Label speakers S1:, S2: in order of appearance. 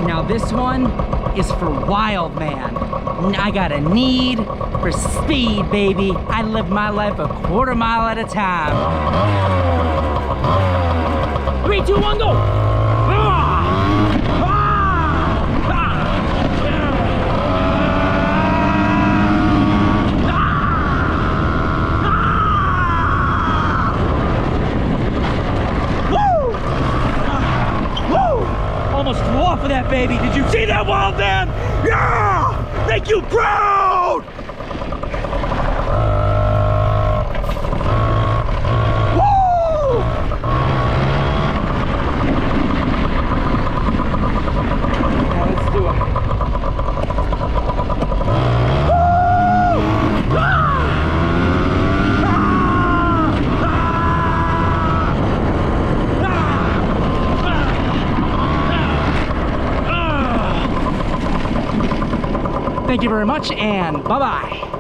S1: Now this one is for wild man. I got a need for speed, baby. I live my life a quarter mile at a time. 3, 2, 1, go! Almost flew off of that baby. Did you see that, wild man? Yeah! Make you proud! Woo! Now let's do it. Woo! Ah! Thank you very much, and bye-bye.